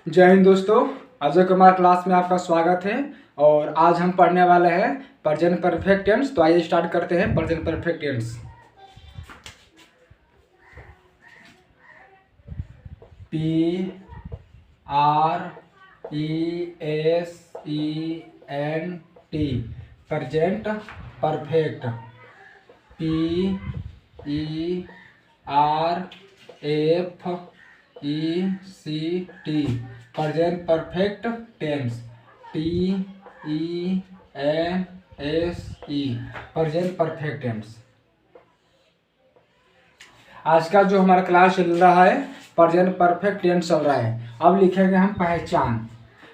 जय हिंद दोस्तों। अजय कुमार क्लास में आपका स्वागत है। और आज हम पढ़ने वाले हैं प्रेजेंट परफेक्ट टेंस। तो आइए स्टार्ट करते हैं present perfect tense. PRESENT present perfect. PERFECT present perfect tense. TENSE present perfect tense. आज का जो हमारा क्लास चल रहा है प्रेजेंट परफेक्ट टेंस चल रहा है। अब लिखेंगे हम पहचान।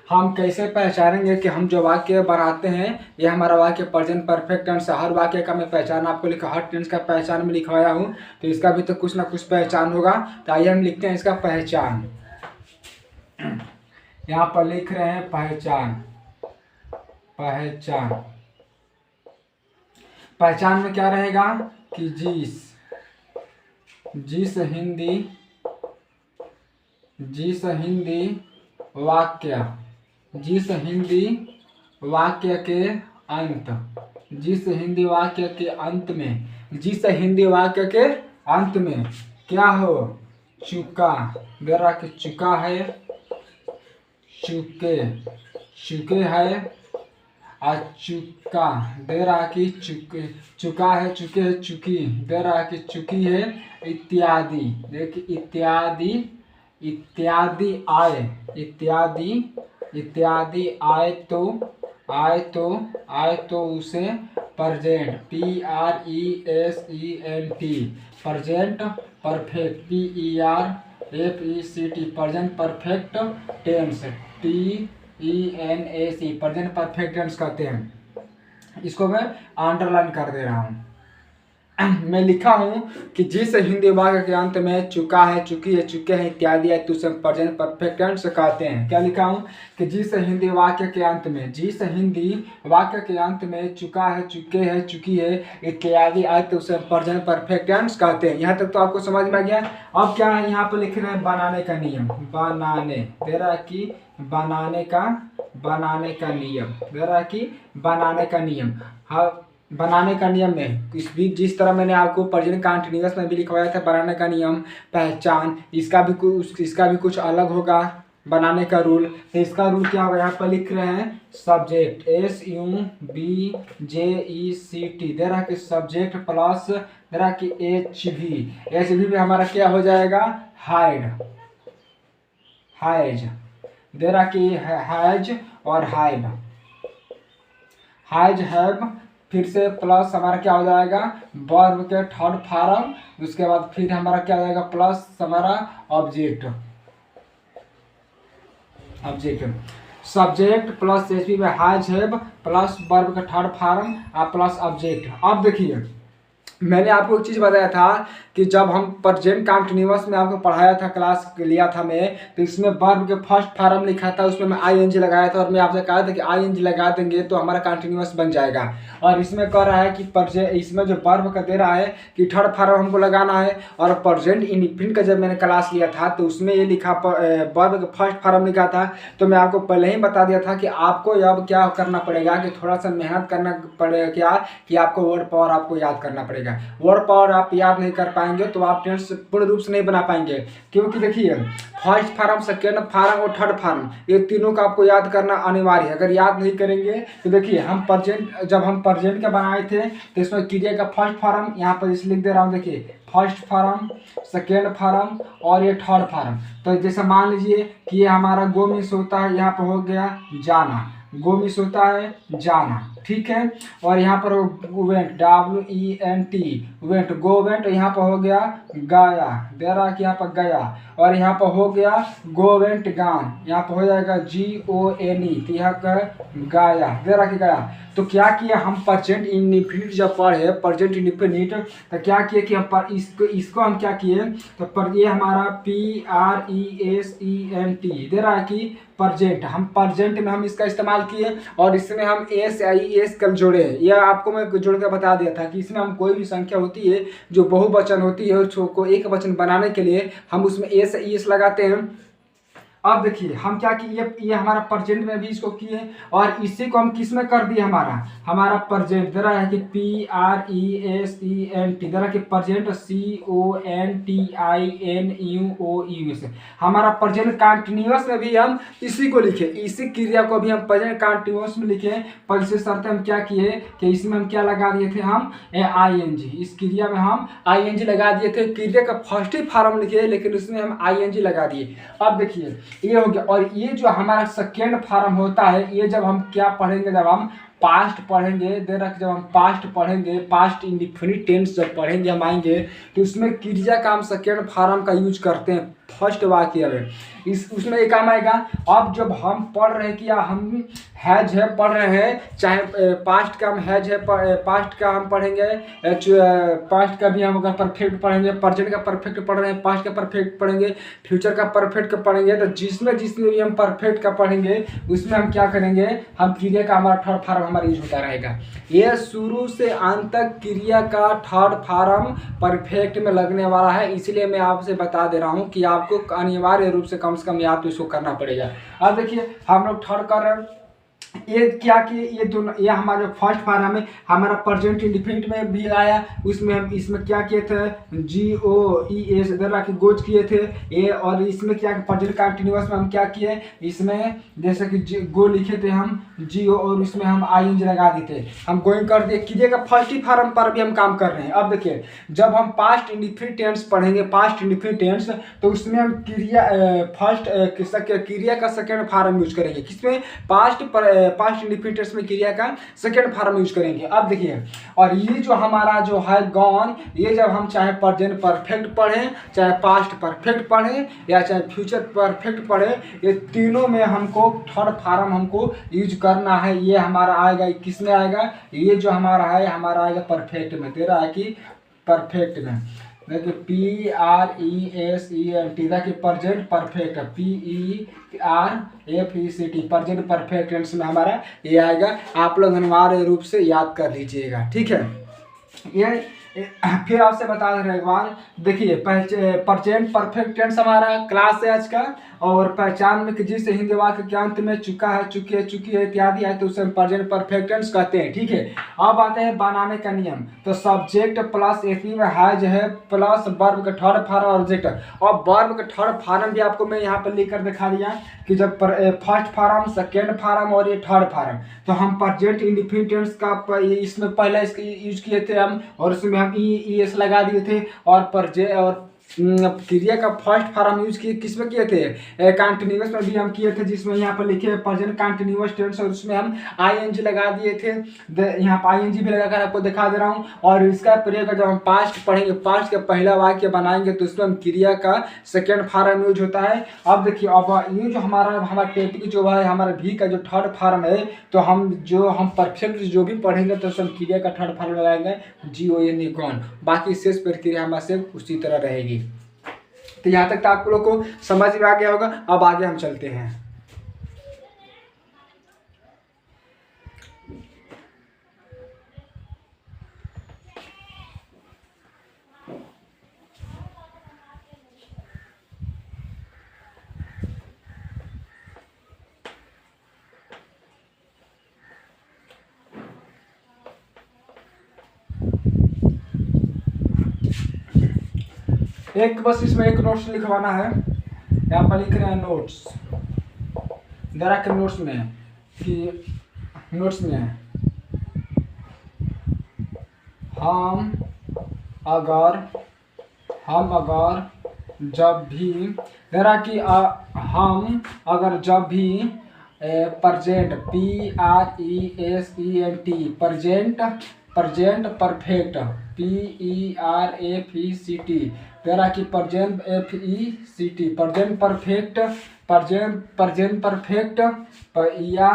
हम कैसे पहचानेंगे कि हम जो वाक्य बनाते हैं यह हमारा वाक्य प्रेजेंट परफेक्ट टेंस है। हर वाक्य का मैं पहचान आपको लिखा, हर टेंस का पहचान में लिखवाया हूँ, तो इसका भी तो कुछ ना कुछ पहचान होगा। तो आइए हम लिखते हैं इसका पहचान। यहाँ पर लिख रहे हैं पहचान। पहचान पहचान में क्या रहेगा कि जिस हिंदी वाक्य के अंत में क्या हो, चुका, मेरा कि चुका है, चुके है, चुका दे रहा कि चुका है, चुके है, चुकी दे रहा कि चुकी है, इत्यादि। देखिए इत्यादि आए तो उसे present present perfect present perfect tense TENSE present perfect tense कहते हैं। इसको मैं अंडरलाइन कर दे रहा हूँ। मैं लिखा हूँ कि जिस हिंदी वाक्य के अंत में चुका है, चुकी है, चुके हैं इत्यादि है तो उसे प्रेजेंट परफेक्ट टेंस कहते हैं। क्या लिखा हूँ कि जिस हिंदी वाक्य के अंत में चुका है, चुके हैं, चुकी है इत्यादि आए तो उसे प्रेजेंट परफेक्ट टेंस कहते हैं। यहाँ तक तो आपको समझ में आ गया। अब क्या है, यहाँ पर लिख रहे हैं बनाने का नियम। बनाने दे रहा कि बनाने का नियम। हाँ, बनाने का नियम में इस भी जिस तरह मैंने आपको प्रेजेंट कंटीन्यूअस में भी लिखवाया था बनाने का नियम, पहचान, इसका भी कुछ अलग होगा बनाने का रूल। तो इसका रूल क्या होगा, यहाँ पर लिख रहे हैं सब्जेक्ट SUBJECT दे रहा कि सब्जेक्ट प्लस दे रहा कि HV में हमारा क्या हो जाएगा, हैज दे रहा कि हैज और हैव फिर से प्लस हमारा क्या हो जाएगा, वर्ब के थर्ड फॉर्म। उसके बाद फिर हमारा क्या हो जाएगा, प्लस हमारा ऑब्जेक्ट सब्जेक्ट प्लस एसपी में हैज हैव प्लस वर्ब का थर्ड फॉर्म प्लस ऑब्जेक्ट। अब देखिए मैंने आपको एक चीज़ बताया था कि जब हम प्रेजेंट कंटीन्यूअस में आपको पढ़ाया था, क्लास लिया था मैं, तो इसमें वर्ब के फर्स्ट फॉर्म लिखा था, उसमें मैं ING लगाया था और मैं आपसे कहा था कि ING लगा देंगे तो हमारा कंटीन्यूअस बन जाएगा। और इसमें कह रहा है कि इसमें जो वर्ब का दे रहा है कि थर्ड फॉर्म हमको लगाना है। और प्रेजेंट इंडेफिनिट का जब मैंने क्लास लिया था तो उसमें ये लिखा वर्ब का फर्स्ट फॉर्म लिखा था। तो मैं आपको पहले ही बता दिया था कि आपको अब क्या करना पड़ेगा कि थोड़ा सा मेहनत करना पड़ेगा, क्या कि आपको वर्ड पावर आपको याद करना पड़ेगा। वर्ड पावर आप याद नहीं कर पाएंगे तो आप टेंस पूर्ण रूप से नहीं बना पाएंगे। क्योंकि देखिए फर्स्ट फॉर्म, सेकेंड फॉर्म और थर्ड फॉर्म ये तीनों का आपको याद करना अनिवार्य है। अगर याद नहीं करेंगे तो देखिए जब हम प्रेजेंट का बनाए थे तो इसमें क्रिया का फर्स्ट फॉर्म यहाँ पर इसे लिख दे रहा हूँ। देखिए फर्स्ट फॉर्म, सेकेंड फॉर्म और ये थर्ड फॉर्म। तो जैसे मान लीजिए कि ये हमारा गो मिस होता है, यहाँ पर हो गया जाना, गो मिस होता है जाना, ठीक है। और यहाँ पर went WENT went, go went, यहाँ पर हो गया गाया दे रहा कि यहाँ पर गया। और यहाँ पर हो गया गो वेंट गान, यहाँ पर हो जाएगा GONE तो यहाँ का गाया दे रहा कि गया। तो क्या किया हम प्रेजेंट इंडेफिनिट जब पढ़े प्रेजेंट इंडेफिनिट तो क्या किए कि हम इसको हम क्या किए, तो पर ये हमारा PRESENT दे रहा है कि प्रेजेंट, हम प्रेजेंट में हम इसका इस्तेमाल किए और इसमें हम SIES कल जोड़े। यह आपको मैं जोड़ कर बता दिया था कि इसमें हम कोई भी संख्या होती है जो बहुवचन होती है उसको एक वचन बनाने के लिए हम उसमें SIES लगाते हैं। अब देखिए हम क्या किए, ये हमारा प्रेजेंट में भी इसको किए और इसी को हम किस में कर दिए, हमारा प्रेजेंट दे रहा है कि PRESENT दे रहा है कि प्रेजेंट CONTINUOUS। हमारा प्रेजेंट कंटिन्यूअस में भी हम इसी को लिखे, इसी क्रिया को भी हम प्रेजेंट कंटिन्यूअस में लिखे। पर इससे शर्त हम क्या किए कि इसमें हम क्या लगा दिए थे, हम ING, इस क्रिया में हम ING लगा दिए थे। क्रिया का फर्स्ट ही फॉर्म लिखे लेकिन उसमें हम ING लगा दिए। अब देखिए ये हो गया। और ये जो हमारा सेकेंड फॉर्म होता है, ये जब हम क्या पढ़ेंगे, जब हम पास्ट पढ़ेंगे, दे रख जब हम पास्ट पढ़ेंगे, पास्ट इंडिफिनिट टेंस जब पढ़ेंगे हम आएंगे, तो उसमें क्रिया का हम सेकेंड फॉर्म का यूज करते हैं फर्स्ट वाक्य में। उसमें एक काम आएगा। अब जब हम पढ़ रहे हैं कि हम हैज है पढ़ रहे हैं, चाहे पास्ट का हम हैज है पास्ट का हम पढ़ेंगे, पास्ट का भी हम अगर परफेक्ट पढ़ेंगे, प्रेजेंट का परफेक्ट पढ़ रहे हैं, पास्ट का परफेक्ट पढ़ेंगे, फ्यूचर का परफेक्ट का पढ़ेंगे, तो जिसमें भी हम परफेक्ट का पढ़ेंगे उसमें हम क्या करेंगे, हम क्रिया का हमारा थर्ड फॉर्म हमारा यूज होता रहेगा। ये शुरू से अंत तक क्रिया का थर्ड फॉर्म परफेक्ट में लगने वाला है, इसलिए मैं आपसे बता दे रहा हूँ कि आपको अनिवार्य रूप से कम याद तो इसको करना पड़ेगा। अब देखिए हम लोग थर्ड कर रहे हैं, ये क्या कि ये दोनों, ये हमारे फर्स्ट फॉर्म में हमारा प्रेजेंट इंडिफिनिट में भी आया, उसमें हम इसमें क्या किए थे, GOES दे कि गोज किए थे ये। और इसमें क्या प्रेजेंट कंटिन्यूअस में हम क्या किए, इसमें जैसे कि गो लिखे थे हम GO और इसमें हम ING लगा दिए थे, हम गोइंग कर दिए। क्रिया का फर्स्ट ही फॉर्म पर भी हम काम कर रहे हैं। अब देखिए जब हम पास्ट इंडिफिनिट टेंस पढ़ेंगे, पास्ट इंडिफिनिट टेंस, तो उसमें हम क्रिया क्रिया का सेकेंड फॉर्म यूज करेंगे, किसमें, पास्ट इंडिफिनिट टेंस में क्रिया का सेकेंड फॉर्म यूज करेंगे। अब देखिए, और ये जो हमारा जो है गॉन, ये जब हम चाहे प्रेजेंट परफेक्ट पढ़ें, चाहे पास्ट परफेक्ट पढ़ें, या चाहे फ्यूचर परफेक्ट पढ़ें, ये तीनों में हमको थर्ड फॉर्म हमको यूज करना है। ये हमारा आएगा किस में आएगा, ये जो हमारा है हमारा आएगा परफेक्ट में, दे रहा है कि परफेक्ट में। देखिए PRESENT देखिए present perfect, PERFECT present perfect tense में हमारा ये आएगा। आप लोग अनिवार्य रूप से याद कर लीजिएगा, ठीक है। ये फिर आपसे बता दे रहे एक बार, देखिए प्रेजेंट परफेक्ट टेंस हमारा क्लास है आज का, और पहचान में कि जिस हिंदी वाक्य के अंत में चुका है, चुकी है, चुकी है इत्यादि है, तो उसे हम प्रेजेंट परफेक्ट टेंस कहते हैं, ठीक है। अब आते हैं बनाने का नियम। तो सब्जेक्ट प्लस एथनी में हैज है प्लस वर्ब का थर्ड फॉर्म ऑब्जेक्ट, और वर्ब का थर्ड फॉर्म भी आपको मैं यहाँ पर लिखकर दिखा दिया कि जब फर्स्ट फॉर्म, सेकेंड फॉर्म और ये थर्ड फॉर्म, तो हम प्रेजेंट इंडिफिनिट टेंस का इसमें पहले इसका यूज किए थे हम, और उसमें हम ES लगा दिए थे। और क्रिया का फर्स्ट फॉर्म यूज किए किसमें किए थे, कंटिन्यूअस में भी हम किए थे, जिसमें यहाँ पर लिखे प्रेजेंट कंटिन्यूअस टेंस, और उसमें हम ING लगा दिए थे। यहाँ पर ING भी लगाकर आपको दिखा दे रहा हूँ। और इसका प्रयोग जब हम पास्ट पढ़ेंगे, पास्ट का पहला वाक्य बनाएंगे, तो उसमें हम क्रिया का सेकेंड फॉर्म यूज होता है। अब देखिए, अब ये जो हमारा टॉपिक जो है हमारा भी का जो थर्ड फॉर्म है, तो हम परफेक्ट जो भी पढ़ेंगे तो उसमें क्रिया का थर्ड फॉर्म लगाएंगे GON गॉन, बाकी शेष प्रक्रिया हमारे से उसी तरह रहेगी। तो यहाँ तक तो आप लोग को समझ में आ गया होगा। अब आगे हम चलते हैं। बस इसमें एक नोट्स लिखवाना है। यहाँ पर लिख रहे हैं नोट्स, जरा के नोट्स में कि नोट्स में हम अगर जब भी, जरा कि हम अगर जब भी present PRESENT present perfect PERFECT, तेरा कि प्रेजेंट FECT प्रेजेंट परफेक्ट या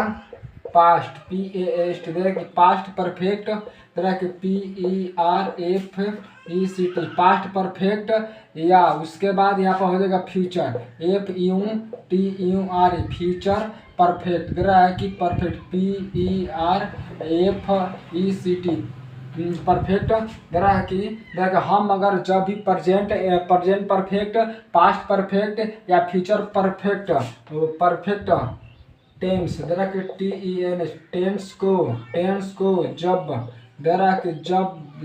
पास्ट PAST, तेरा कि पास्ट परफेक्ट, तेरा कि PERFECT पास्ट परफेक्ट, या उसके बाद यहाँ पर हो जाएगा फ्यूचर FUTURE फ्यूचर परफेक्ट, तेरा है कि परफेक्ट PERFECT परफेक्ट दे रहा है कि हम अगर जब भी प्रेजेंट परफेक्ट, पास्ट परफेक्ट या फ्यूचर परफेक्ट टेंस दे रहा कि TEN टेंस को जब दे रहा कि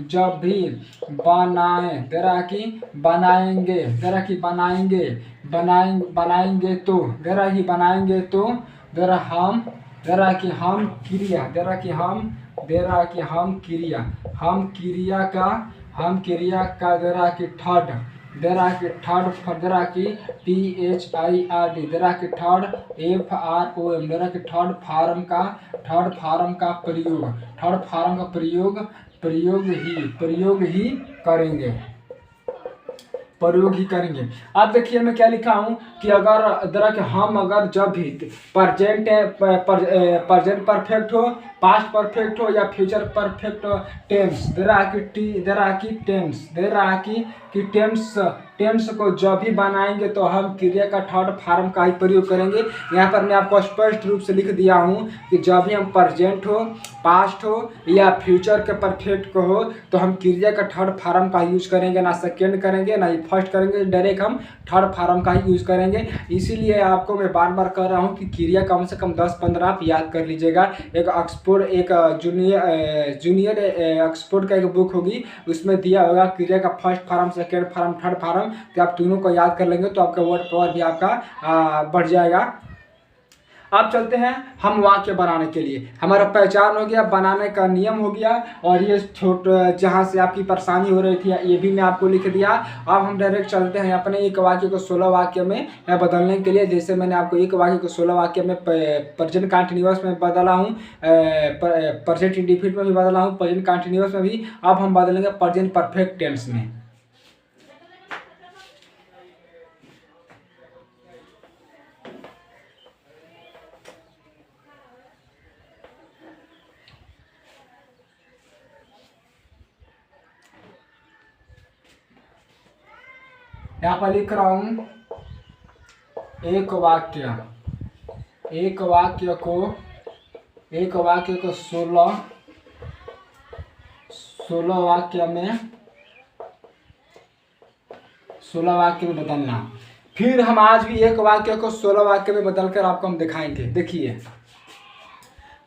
जब भी बनाए दे रहा कि बनाएंगे दे रहा कि बनाएंगे तो दे रहा कि बनाएंगे तो दे रहा हम दे रहा कि हम क्रिया दे रहा कि हम क्रिया का दे रहा कि थर्ड दे रहा कि दे रहा कि THIRD दे रहा कि थर्ड FROM दे रहा कि थर्ड फार्म का प्रयोग ही करेंगे अब देखिए मैं क्या लिखा हूँ कि अगर दरा कि हम अगर जब भी प्रेजेंट परफेक्ट हो, पास्ट परफेक्ट हो या फ्यूचर परफेक्ट टेंस दे रहा कि टेंस को जब भी बनाएंगे तो हम क्रिया का थर्ड फॉर्म का ही प्रयोग करेंगे। यहाँ पर मैं आपको स्पष्ट रूप से लिख दिया हूँ कि जब भी हम प्रेजेंट हो, पास्ट हो या फ्यूचर के परफेक्ट को हो तो हम क्रिया का थर्ड फॉर्म का यूज करेंगे, ना सेकेंड करेंगे ना ही फर्स्ट करेंगे, डायरेक्ट हम थर्ड फॉर्म का ही यूज करेंगे। इसीलिए आपको मैं बार बार कह रहा हूँ कि क्रिया कम से कम 10-15 आप याद कर लीजिएगा। एक जूनियर ऑक्सफोर्ड का एक बुक होगी, उसमें दिया होगा क्रिया का first form, second form, third form. तो आप तीनों को याद कर लेंगे तो आपका वर्ड पावर भी आपका बढ़ जाएगा। अब चलते हैं हम वाक्य बनाने के लिए। हमारा पहचान हो गया, बनाने का नियम हो गया, और ये जहाँ से आपकी परेशानी हो रही थी ये भी मैं आपको लिख दिया। अब हम डायरेक्ट चलते हैं अपने एक वाक्य को 16 वाक्य में बदलने के लिए। जैसे मैंने आपको एक वाक्य को 16 वाक्य में प्रेजेंट कंटिन्यूअस में बदला हूँ, प्रेजेंट इंडेफिनिट में भी बदला हूँ, प्रेजेंट कंटिन्यूअस में भी। अब हम बदलेंगे प्रेजेंट परफेक्ट टेंस में। यहाँ पर लिख रहा हूँ एक वाक्य को 16 वाक्य में बदलना। फिर हम आज भी एक वाक्य को 16 वाक्य में बदलकर आपको हम दिखाएंगे। देखिए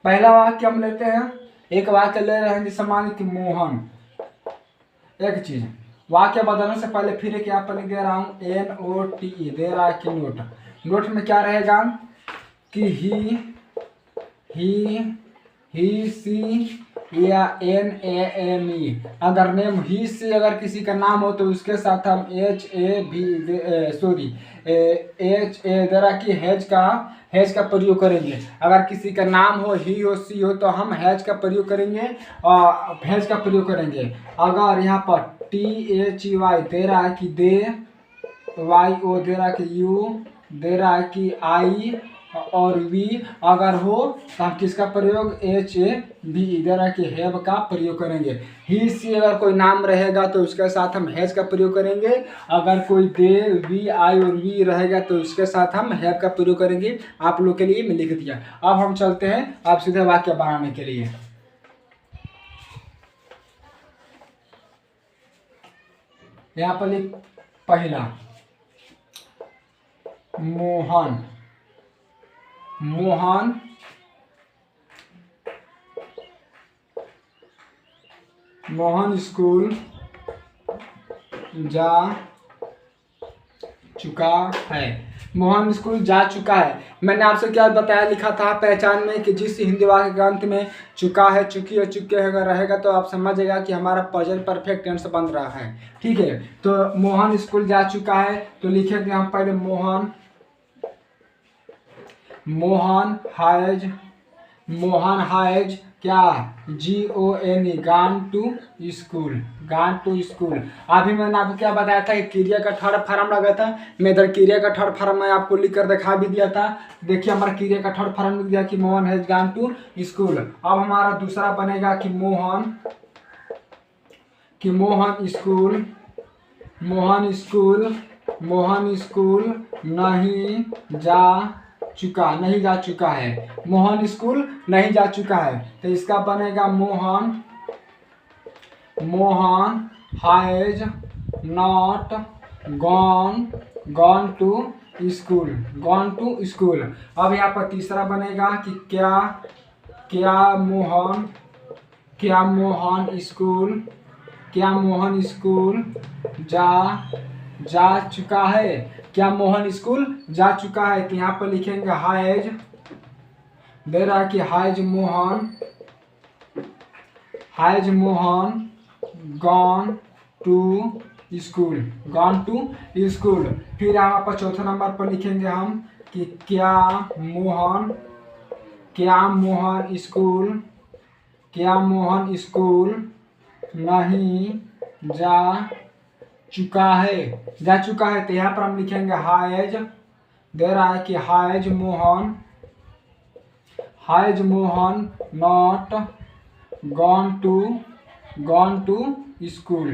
पहला वाक्य हम लेते हैं, एक वाक्य ले रहे हैं जिसे मान कि मोहन। एक चीज वाक्य बदलने से पहले फिर एक यहाँ पर लिख दे रहा हूँ NOTE दे रहा है कि नोट में क्या रहेगा कि ही सी या NAME। अगर नेम ही सी अगर किसी का नाम हो तो उसके साथ हम HA दे रहा कि हैज का प्रयोग करेंगे। अगर किसी का नाम हो, ही हो, सी हो तो हम हैज का प्रयोग करेंगे और हैज का प्रयोग करेंगे। अगर यहाँ पर THEY दे रहा है कि दे, YO दे रहा है कि यू, दे रहा है कि आई और वी अगर हो तो हम किसका प्रयोग HAVE दे रहा है कि हैव का प्रयोग करेंगे। ही सी अगर कोई नाम रहेगा तो उसके साथ हम हैज का प्रयोग करेंगे। अगर कोई दे, वी, आई और वी रहेगा तो उसके साथ हम हैव का प्रयोग करेंगे। आप लोग के लिए मैं लिख दिया। अब हम चलते हैं आप सीधे वाक्य बनाने के लिए। यहाँ पर लिख पहला मोहन स्कूल जा चुका है। मोहन स्कूल जा चुका है। मैंने आपसे क्या बताया, लिखा था पहचान में कि जिस हिंदी वाक्य के अंत में चुका है, चुकी है, चुके अगर रहेगा तो आप समझिएगा कि हमारा प्रेजेंट परफेक्ट टेंस बन रहा है। ठीक है, तो मोहन स्कूल जा चुका है तो लिखेंगे हम पहले मोहन हैज क्या GONE गॉन टू स्कूल। अभी मैंने आपको क्या बताया था कि क्रिया का थर्ड फॉर्म लगा था। मैं इधर क्रिया का थर्ड फॉर्म मैं आपको लिख कर दिखा भी दिया था। देखिए हमारा क्रिया का थर्ड फॉर्म लिख दिया कि Mohan has gone to school. अब हमारा दूसरा बनेगा कि मोहन स्कूल नहीं जा चुका है। मोहन स्कूल नहीं जा चुका है तो इसका बनेगा Mohan Mohan has not gone to school, gone to school. अब यहाँ पर तीसरा बनेगा कि क्या मोहन स्कूल जा चुका है। क्या मोहन स्कूल जा चुका है, तो यहाँ पर लिखेंगे हैज, दे रहा है कि has Mohan gone to school, gone to school. फिर यहाँ पर चौथे नंबर पर लिखेंगे हम कि क्या मोहन स्कूल नहीं जा चुका है, तो यहाँ पर हम लिखेंगे हैज, दे रहा है कि has Mohan not gone to school.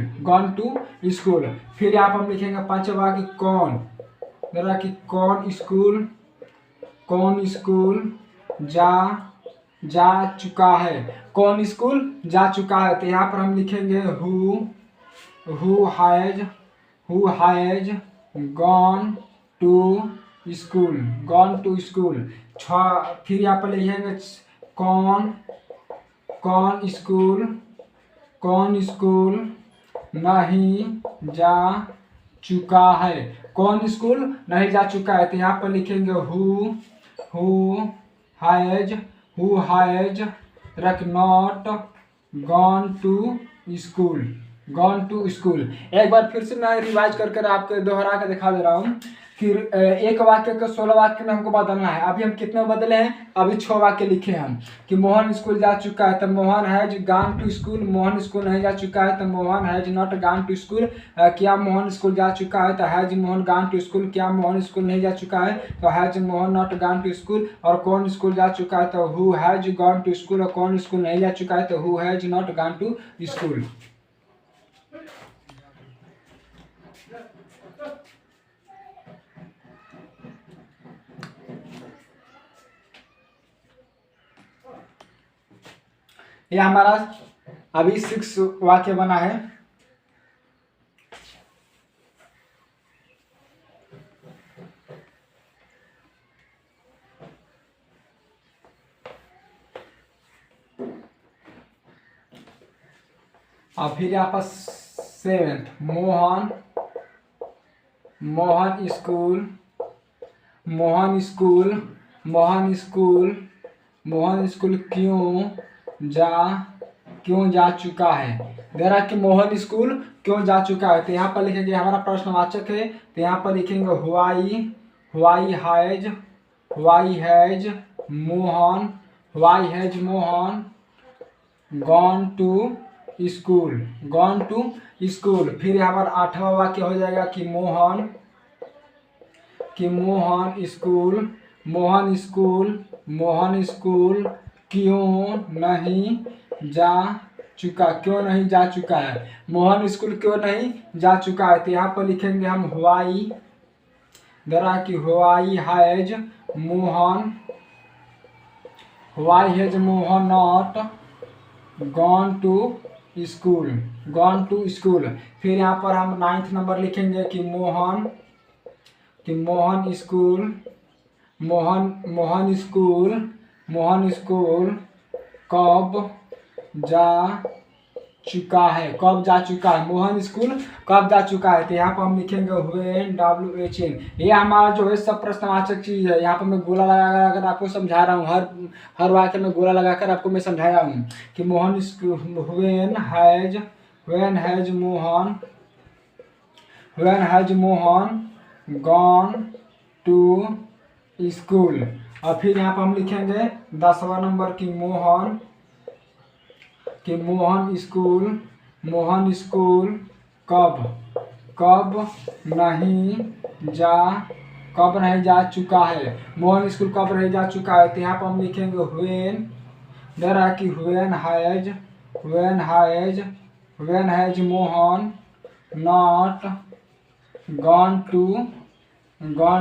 फिर यहाँ पर हम लिखेंगे पांचवा कि कौन, दे रहा है कि कौन स्कूल जा चुका है, कौन स्कूल जा चुका है, तो यहाँ पर हम लिखेंगे who has gone to school. फिर यहाँ पर लिखेंगे कौन स्कूल नहीं जा चुका है, कौन स्कूल नहीं जा चुका है, तो यहाँ पर लिखेंगे हु हैज रख नॉट गॉन टू स्कूल। एक बार फिर से मैं रिवाइज करके आपको दोहरा के दिखा दे रहा हूँ। फिर एक वाक्य को 16 वाक्य में हमको बदलना है। अभी हम कितने बदले हैं, अभी 6 वाक्य लिखे हम कि मोहन स्कूल जा चुका है, तो Mohan has gone to school. Mohan school नहीं जा चुका है, तो Mohan has not gone to school. क्या मोहन स्कूल जा चुका है, तो has Mohan gone to school. क्या मोहन स्कूल नहीं जा चुका है, तो has Mohan not gone to school. और कौन स्कूल जा चुका है, तो who has gone to school. और कौन स्कूल नहीं जा चुका है, तो who has not gone to school. ये हमारा अभी 6 वाक्य बना है। और फिर यहाँ पर 7 मोहन स्कूल क्यों जा चुका है। दे रहा कि मोहन स्कूल क्यों जा चुका है, तो यहाँ पर लिखेंगे हमारा प्रश्नवाचक है, तो यहाँ पर लिखेंगे why has Mohan gone to school. फिर यहाँ पर 8वां वाक्य हो जाएगा कि मोहन स्कूल क्यों नहीं जा चुका है। मोहन स्कूल क्यों नहीं जा चुका है, तो यहाँ पर लिखेंगे हम व्हाई, दरा कि why has Mohan not gone to school. फिर यहाँ पर हम 9th नंबर लिखेंगे कि मोहन स्कूल कब जा चुका है, मोहन स्कूल कब जा चुका है, तो यहाँ पर हम लिखेंगे व्हेन WHN। ये हमारा जो है सब प्रश्नवाचक चीज है। यहाँ पर मैं गोला लगाकर आपको समझा रहा हूँ, हर वाक्य में गोला लगाकर आपको मैं समझाया हूँ कि Mohan school when has Mohan gone to school. और फिर यहाँ पर हम लिखेंगे 10वां नंबर की मोहन स्कूल कब नहीं जा चुका है। मोहन स्कूल कब नहीं जा चुका है, तो यहाँ पर हम लिखेंगे व्हेन, दे रहा है कि when has Mohan not gone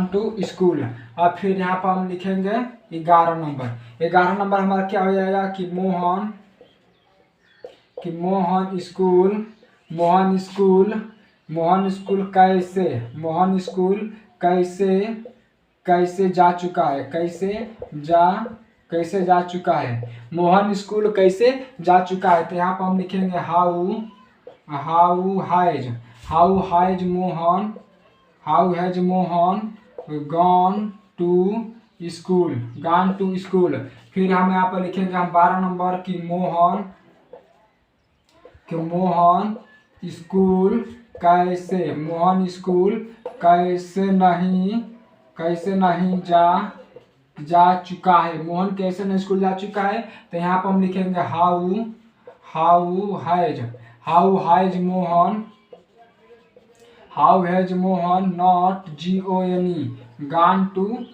to school. अब फिर यहाँ पर हम लिखेंगे 11 नंबर हमारा क्या हो जाएगा कि कि Mohan school Mohan school Mohan school कैसे मोहन स्कूल कैसे कैसे जा चुका है कैसे जा चुका है। मोहन स्कूल कैसे जा चुका है, तो यहाँ पर हम लिखेंगे how has Mohan gone to school. फिर हम यहाँ पर लिखेंगे हम 12 नंबर कि मोहन स्कूल कैसे नहीं जा चुका है। मोहन कैसे नहीं स्कूल जा चुका है, तो यहाँ पर हम लिखेंगे how has Mohan not gone to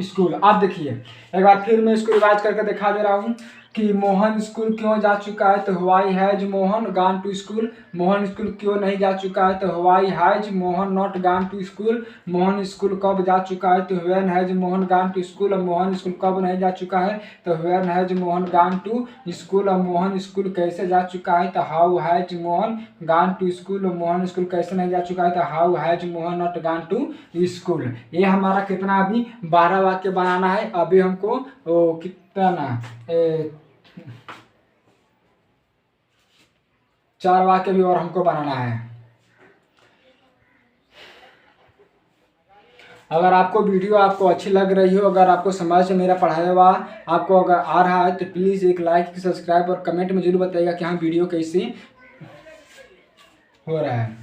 school. अब देखिए एक बार फिर मैं इसको रिवाइज करके दिखा दे रहा हूँ कि मोहन स्कूल क्यों जा चुका है, तो why has Mohan gone to school. Mohan school क्यों नहीं जा चुका है, तो why has Mohan not gone to school. Mohan school कब जा चुका है, तो when has Mohan gone to school. और मोहन स्कूल कब नहीं जा चुका है, तो when has Mohan gone to school. और मोहन स्कूल कैसे जा चुका है, तो how has Mohan gone to school. और मोहन स्कूल कैसे नहीं जा चुका है, तो how has Mohan not gone to school. ये हमारा कितना अभी 12 वाक्य बनाना है। अभी हमको कितना 4 वाक्य भी और हमको बनाना है। अगर आपको वीडियो अच्छी लग रही हो, अगर आपको समझ से मेरा पढ़ाया हुआ आपको अगर आ रहा है, तो प्लीज़ एक लाइक सब्सक्राइब और कमेंट में जरूर बताइएगा कि हाँ वीडियो कैसे हो रहा है।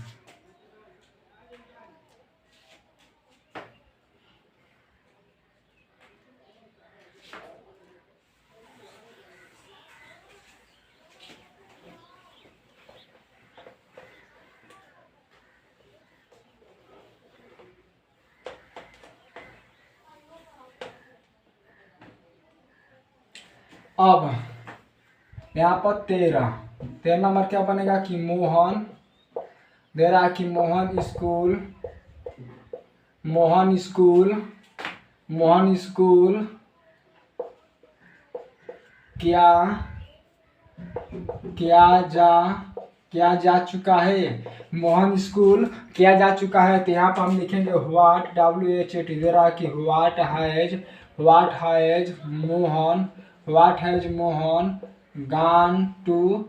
अब यहाँ पर 13 नंबर क्या बनेगा कि मोहन दे रहा है कि मोहन स्कूल क्या जा चुका है। मोहन स्कूल क्या जा चुका है, तो यहाँ पर हम लिखेंगे व्हाट WHAT। दे रहा है कि what has Mohan gone to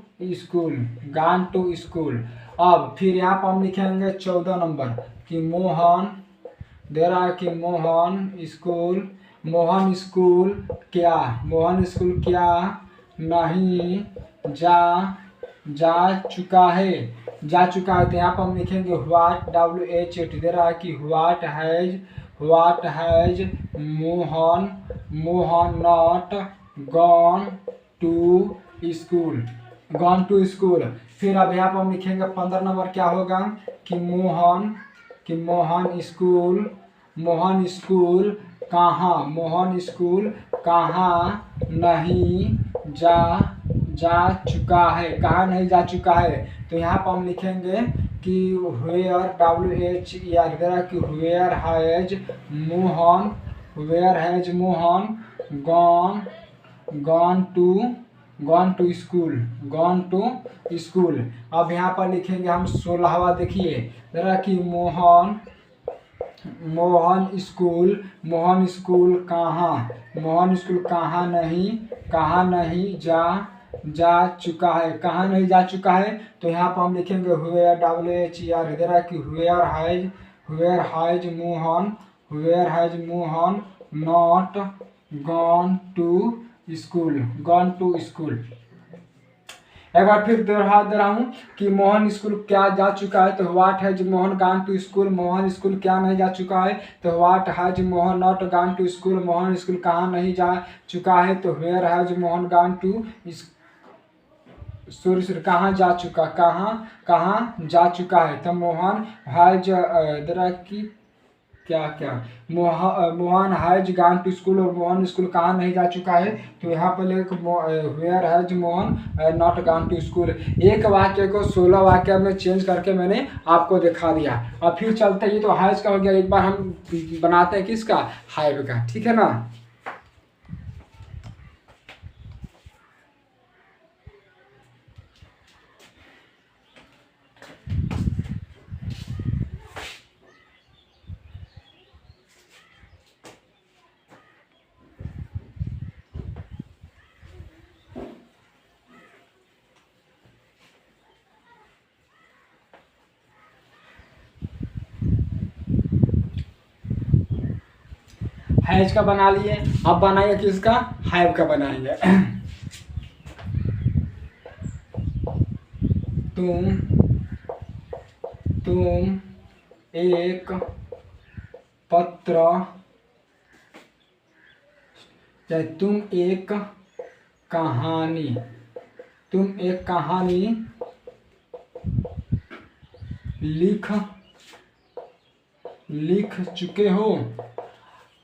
school. अब फिर यहाँ पर हम लिखेंगे 14 नंबर कि मोहन दे रहा है कि मोहन स्कूल क्या नहीं जा चुका है। तो यहाँ पर हम लिखेंगे व्हाट WHAT। दे रहा है कि what has Mohan not gone to school. फिर अब यहाँ पर हम लिखेंगे 15 नंबर क्या होगा कि मोहन स्कूल कहाँ नहीं जा चुका है। कहाँ नहीं जा चुका है, तो यहाँ पर हम लिखेंगे कि वेयर WHER कि where has Mohan gone to school. अब यहाँ पर लिखेंगे हम 16वां। देखिए जरा कि मोहन स्कूल कहाँ नहीं जा चुका है। कहाँ नहीं जा चुका है, तो यहाँ पर हम लिखेंगे वेयर WHER। जरा कि where has Mohan not gone to school. एक बार फिर दोहरा दे रहा हूँ कि मोहन स्कूल क्या जा चुका है, तो what has Mohan gone to school. Mohan school क्या नहीं जा चुका है, तो what has Mohan not gone to school. Mohan school कहाँ नहीं जा चुका है, तो where has Mohan gone to कहाँ जा चुका है। तो Mohan has Mohan has gone to school. और मोहन स्कूल कहाँ नहीं जा चुका है, तो यहाँ पर where has Mohan not gone to school. एक वाक्य को 16 वाक्य में चेंज करके मैंने आपको दिखा दिया। और फिर चलते ही तो हैज का हो गया, एक बार हम बनाते हैं किसका, हैव का। ठीक है ना। हैज का बना लिए। अब बनाएंगे किसका, हैव का बनाएंगे। तुम एक पत्र, तुम एक कहानी, तुम एक कहानी लिख चुके हो।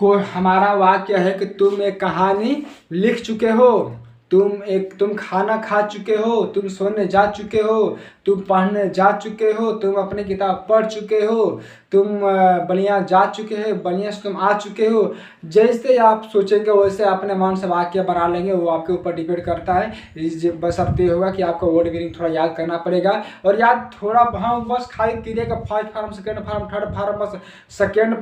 कोई हमारा वाक्य है कि तुम एक कहानी लिख चुके हो, तुम खाना खा चुके हो, तुम सोने जा चुके हो, तुम पढ़ने जा चुके हो, तुम अपनी किताब पढ़ चुके हो, तुम बलिया जा चुके हो, बलिया से तुम आ चुके हो। जैसे आप सोचेंगे वैसे अपने मन से वाक्य बना लेंगे, वो आपके ऊपर डिपेंड करता है। बस अब ये होगा कि आपको वर्ड मीनिंग थोड़ा याद करना पड़ेगा। और याद थोड़ा हाँ बस खाली क्रिया का first form, second form, third form, बस सेकेंड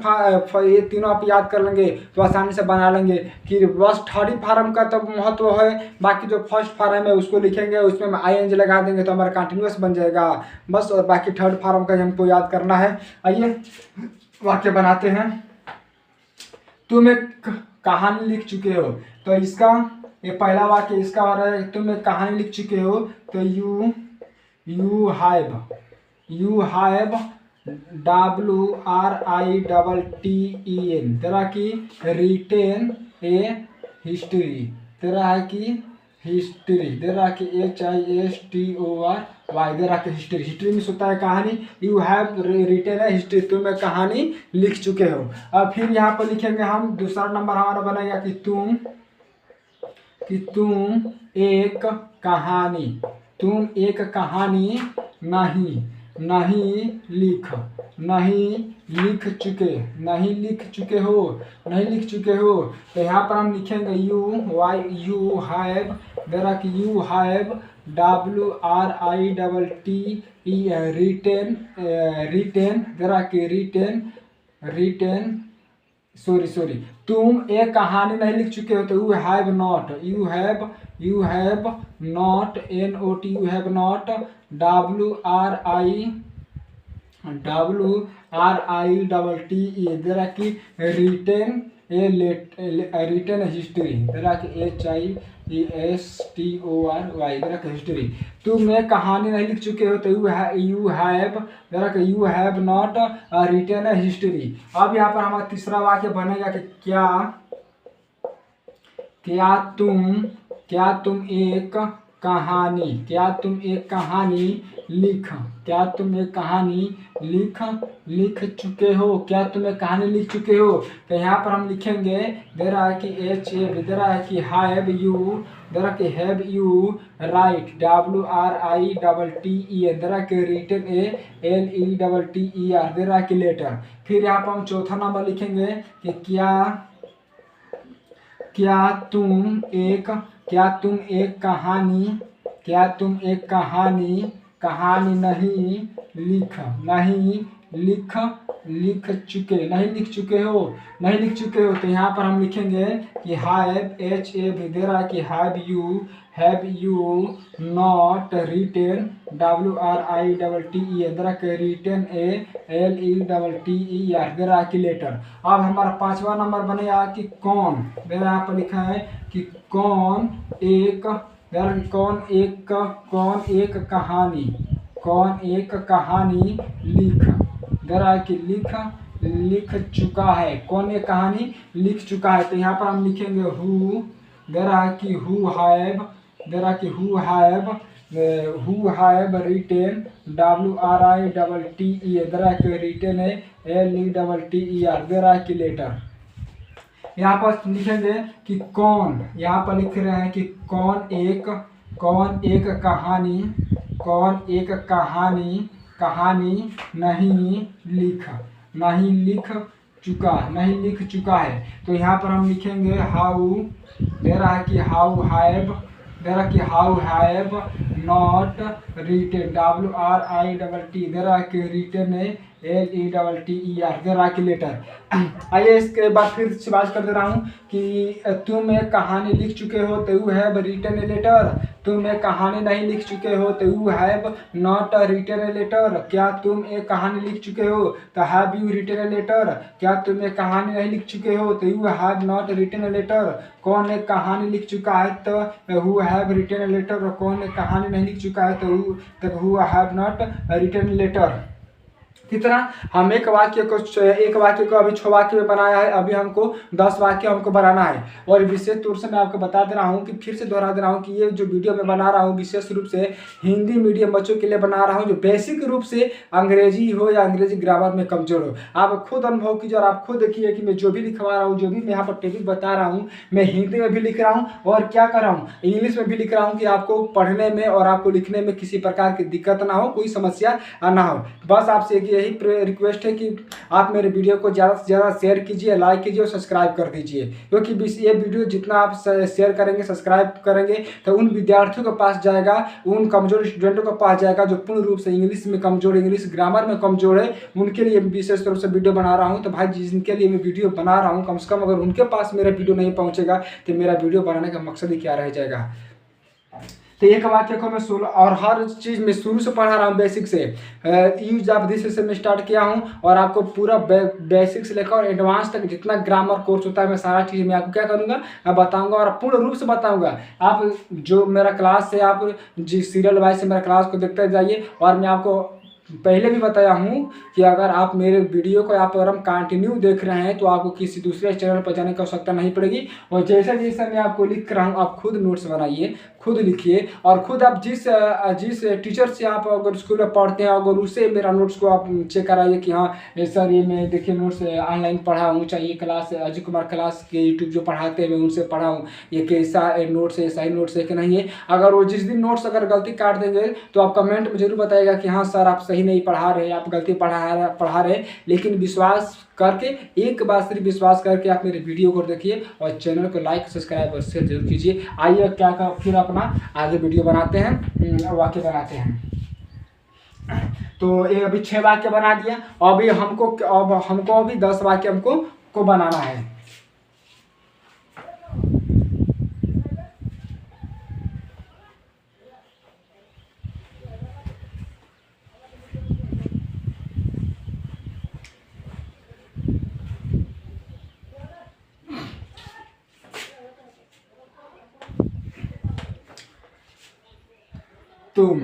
ये तीनों आप याद कर लेंगे तो आसानी से बना लेंगे। कि बस थर्ड फॉर्म का तो महत्व है, बाकी जो फर्स्ट फॉर्म है उसको लिखेंगे, उसमें हम ING लगा देंगे तो हमारा कंटिन्यूअस बन जाएगा बस। और बाकी थर्ड फॉर्म का हमको याद करना है। आइए वाक्य बनाते हैं। तुम एक कहानी लिख चुके हो, तो इसका ये पहला वाक्य इसका हो रहा है, तुम एक कहानी लिख चुके हो। तो यू हैव WRITTEN तेरा की रिटेन ए हिस्ट्री, तेरा है कि हिस्ट्री, तेरा की HISTORY, तेरा की हिस्ट्री। हिस्ट्री में होता है कहानी। You have retain a history, तुम एक कहानी लिख चुके हो। अब फिर यहाँ पर लिखेंगे हम, दूसरा नंबर हमारा बनेगा कि तुम एक कहानी, तुम एक कहानी नहीं लिख चुके हो। तो यहाँ पर हम लिखेंगे यू हैव, देरा की यू हैव WRITTEN रिटेन, देरा की रिटेन सॉरी तुम एक कहानी नहीं लिख चुके हो। तो you have not NOT, you have not WRITTE देरा की रिटेन हिस्ट्री, देरा की HISTORY, देरा की हिस्ट्री। तुम एक कहानी नहीं लिख चुके हो। तो यू हैव, देरा की you have not written history. अब यहाँ पर हमारा तीसरा वाक्य बनेगा कि क्या तुम एक कहानी लिख चुके हो। क्या तुम एक कहानी लिख चुके हो। तो यहाँ पर हम लिखेंगे, दे रहा है कि HAV, दे रहा है कि हैव यू, दे रहा कि हैव यू राइट WRITTEN, दे रहा कि रिटन LETTER, दे रहा कि लेटर। फिर यहाँ पर हम चौथा नंबर लिखेंगे कि क्या तुम एक कहानी नहीं लिख चुके हो। तो यहाँ पर हम लिखेंगे कि हैव HAV, दे रहा है कि have you not written WRITTEN, दे रहा कि रिटेन LETTER, दे रहा कि लेटर। अब हमारा पांचवा नंबर बनेगा कि कौन, दे रहा पर लिखा है कि कौन एक कहानी लिख चुका है। कौन एक कहानी लिख चुका है। तो यहाँ पर हम लिखेंगे हु, दे रहा है कि हु हैव रिटेन WRITTEN, दे रहा कि रिटेन LETTER, दे रहा कि लेटर। यहाँ पर लिखेंगे कि कौन, यहाँ पर लिख रहे हैं कि कौन एक कहानी नहीं लिख चुका है। तो यहाँ पर हम लिखेंगे हाउ, दे रहा है कि how have not written WRITT, दे रहा है कि रिटेन LETTER, दे रहा है कि लेटर। आइए इसके बाद फिर से बात कर दे रहा हूँ कि तुम एक कहानी लिख चुके हो तो you have written a letter. तुम एक कहानी नहीं लिख चुके हो तो you have not written a letter. क्या तुम एक कहानी लिख चुके हो तो have you written a letter. क्या तुम एक कहानी नहीं लिख चुके हो तो you have not written a letter. कौन एक कहानी लिख चुका है तो who have written a letter. कौन एक कहानी नहीं लिख चुका है तो who have not written a letter. कितना हम एक वाक्य को अभी 6 वाक्य में बनाया है, अभी हमको 10 वाक्य हमको बनाना है। और विशेष तौर से मैं आपको बता दे रहा हूँ कि फिर से दोहरा दे रहा हूँ कि ये जो वीडियो मैं बना रहा हूँ विशेष रूप से हिंदी मीडियम बच्चों के लिए बना रहा हूँ, जो बेसिक रूप से अंग्रेजी हो या अंग्रेजी ग्रामर में कमजोर हो। आप खुद अनुभव कीजिए और आप खुद देखिए कि मैं जो भी लिखवा रहा हूँ, जो भी मैं यहाँ पर टॉपिक बता रहा हूँ, मैं हिंदी में भी लिख रहा हूँ और क्या कर रहा हूँ, इंग्लिश में भी लिख रहा हूँ कि आपको पढ़ने में और आपको लिखने में किसी प्रकार की दिक्कत ना हो, कोई समस्या ना हो। बस आपसे यही रिक्वेस्ट है कि आप मेरे वीडियो को ज़्यादा से ज़्यादा शेयर कीजिए, लाइक कीजिए और सब्सक्राइब कर दीजिए, क्योंकि ये वीडियो जितना आप शेयर करेंगे, सब्सक्राइब करेंगे तो उन विद्यार्थियों के पास जाएगा, उन कमजोर स्टूडेंटों के पास जाएगा जो पूर्ण रूप से इंग्लिश में कमजोर, इंग्लिश ग्रामर में कमजोर है। उनके लिए विशेष रूप से वीडियो बना रहा हूँ। तो भाई जिनके लिए मैं वीडियो बना रहा हूँ, कम से कम अगर उनके पास मेरा वीडियो नहीं पहुँचेगा तो मेरा वीडियो बनाने का मकसद ही क्या रह जाएगा। तो एक वाक्य को मैं 16 और हर चीज़ में शुरू से पढ़ा रहा हूँ, बेसिक से यूज ऑफ दिस से मैं स्टार्ट किया हूँ और आपको पूरा बेसिक से लेकर और एडवांस तक जितना ग्रामर कोर्स होता है मैं सारा चीज़ मैं आपको क्या करूँगा, मैं बताऊँगा और पूर्ण रूप से बताऊँगा। आप जो मेरा क्लास है, आप जिस सीरियल वाइज से मेरा क्लास को देखते जाइए। और मैं आपको पहले भी बताया हूँ कि अगर आप मेरे वीडियो को आप अगर हम कंटिन्यू देख रहे हैं तो आपको किसी दूसरे चैनल पर जाने की आवश्यकता नहीं पड़ेगी। और जैसे जैसे मैं आपको लिख रहा हूँ, आप खुद नोट्स बनाइए, खुद लिखिए और खुद आप जिस टीचर से आप अगर स्कूल में पढ़ते हैं अगर उससे मेरा नोट्स को आप चेक कराइए कि हाँ सर ये मैं देखिए नोट्स ऑनलाइन पढ़ा हूँ, चाहे ये क्लास अजय कुमार क्लास के यूट्यूब जो पढ़ाते हैं मैं उनसे पढ़ा हूँ, ये कैसा नोट्स है, सही नोट्स है कि नहीं है। अगर वो जिस दिन नोट्स अगर गलती काट देंगे तो आप कमेंट में जरूर बताइएगा कि हाँ सर आप सही नहीं पढ़ा रहे, आप गलती पढ़ा रहे। लेकिन विश्वास करके, एक बार सिर्फ विश्वास करके आप मेरे वीडियो को देखिए और चैनल को लाइक सब्सक्राइब और शेयर जरूर कीजिए। आइए क्या फिर अपना आगे वीडियो बनाते हैं, वाक्य बनाते हैं। तो ये अभी 6 वाक्य बना दिया, अभी हमको अभी 10 वाक्य हमको बनाना है। तुम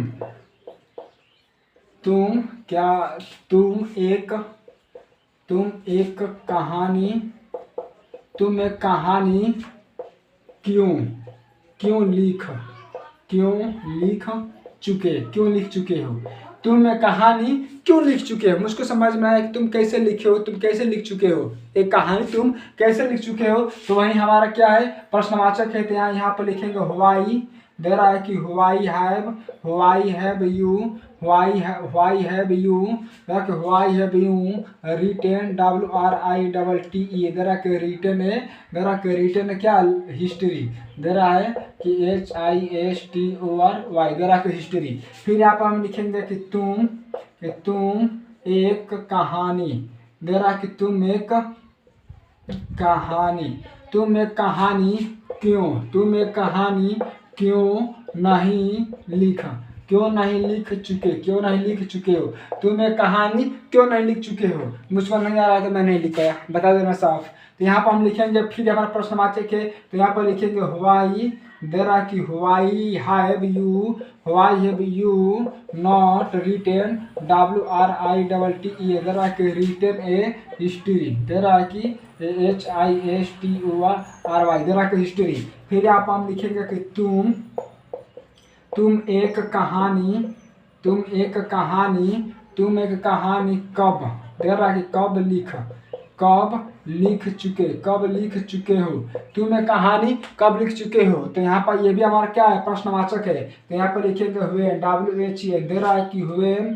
एक कहानी क्यों लिख चुके हो। तुम एक कहानी क्यों लिख चुके हो, मुझको समझ में आया कि तुम कैसे लिखे हो, तुम कैसे लिख चुके हो एक कहानी, तुम कैसे लिख चुके हो। तो वहीं हमारा क्या है, प्रश्नवाचक है। तो यहाँ पर लिखेंगे व्हाई, दे रहा है कि why have you written WRITE, दे रहा कि रिटेन क्या हिस्ट्री, दे रहा है कि HISTORY, दे रहा कि हिस्ट्री। फिर यहाँ पर हम लिखेंगे कि तुम एक कहानी, दे रहा कि तुम एक कहानी क्यों नहीं लिख चुके हो। तुम एक कहानी क्यों नहीं लिख चुके हो, मुझको नहीं आ रहा है तो मैं नहीं लिख पाया, बता देना साफ। तो यहाँ पर हम लिखेंगे, फिर हमारा प्रश्नवाचक है तो यहाँ पर लिखेंगे व्हाई, दे रहा कि why have you not written WRITE, दे रहा कि रिटेन ए हिस्ट्री, दे रहा कि HISTORY, दे रहा कि हिस्ट्री। फिर यहाँ पर हम लिखेंगे कि तुम एक कहानी कब, दे रहा कि कब लिख चुके हो। तुम एक कहानी कब लिख चुके हो। तो यहाँ पर ये भी हमारा क्या है, प्रश्नवाचक है। तो यहाँ पर लिखेंगे व्हेन, WHEN, दे रहा है कि when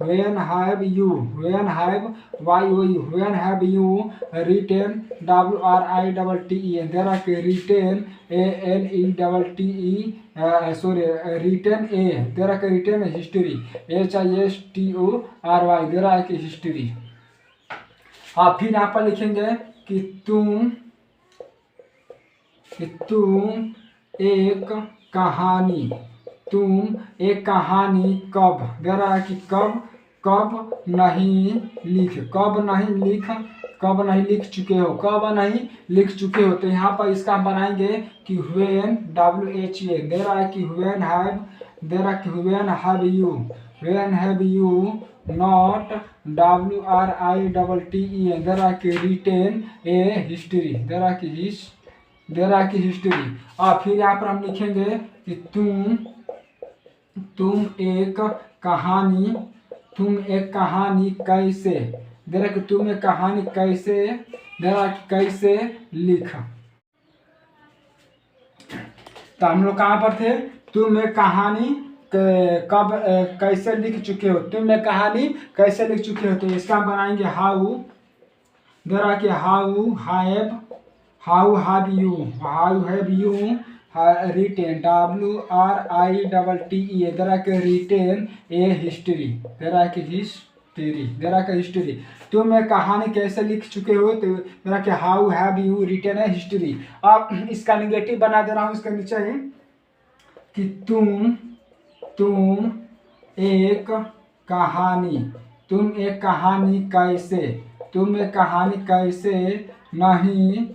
when have you, when have YOU, when have you written WRITTEN, there are के written ALETTE, sorry written a, there are के written history HISTORY, there are की हिस्ट्री। आप फिर यहाँ पर लिखेंगे कि तुम एक कहानी, तुम एक कहानी कब, देर आर की कब नहीं लिख, कब नहीं लिख चुके हो, कब नहीं लिख चुके हो। तो यहाँ पर इसका हम बनाएंगे कि व्हेन WHA, देर आर की व्हेन हैव, देर आर की when have you, when have you not WRITTEN, there are की written a history, there are की हिस्ट्री। और फिर यहाँ पर हम लिखेंगे कि तुम एक कहानी कैसे, देर आर की तुम एक कहानी कैसे, देर आर की कैसे लिख। तो हम लोग कहाँ पर थे, तुम एक कहानी कब कैसे लिख चुके हो, तुम एक कहानी कैसे लिख चुके हो। तो इसका हम बनाएंगे हाउ, देर आर की how have you written WRITTEN, there are के written a history, there are की हिस्ट्री, देर आर की हिस्ट्री। तुम एक कहानी कैसे लिख चुके हो, तो देर आर के how have you written a history. अब इसका निगेटिव बना दे रहा हूँ इसके नीचे ही कि तुम एक कहानी कैसे, तुम एक कहानी कैसे नहीं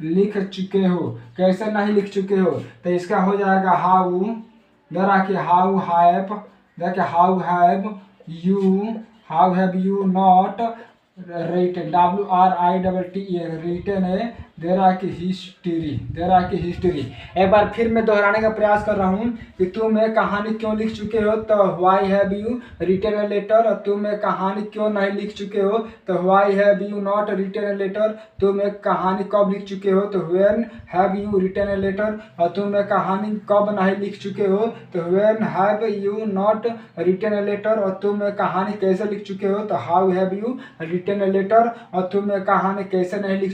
लिख चुके हो, कैसे नहीं लिख चुके हो। तो इसका हो जाएगा हाउ, देर आर की how have you not written WRITTEN, written है, देर आर की हिस्ट्री, देर आर की हिस्ट्री। एक बार फिर मैं दोहराने का प्रयास कर रहा हूँ कि तुम एक कहानी क्यों लिख चुके हो, तो why have you written a letter. और तुम एक कहानी क्यों नहीं लिख चुके हो, तो why have you not written a letter. तुम एक कहानी कब लिख चुके हो, तो when have you written a letter. और तुम एक कहानी कब नहीं लिख चुके हो, तो when have you not written a letter. और तुम एक कहानी कैसे लिख चुके हो, तो how have you written a letter. और तुम एक कहानी कैसे नहीं लिख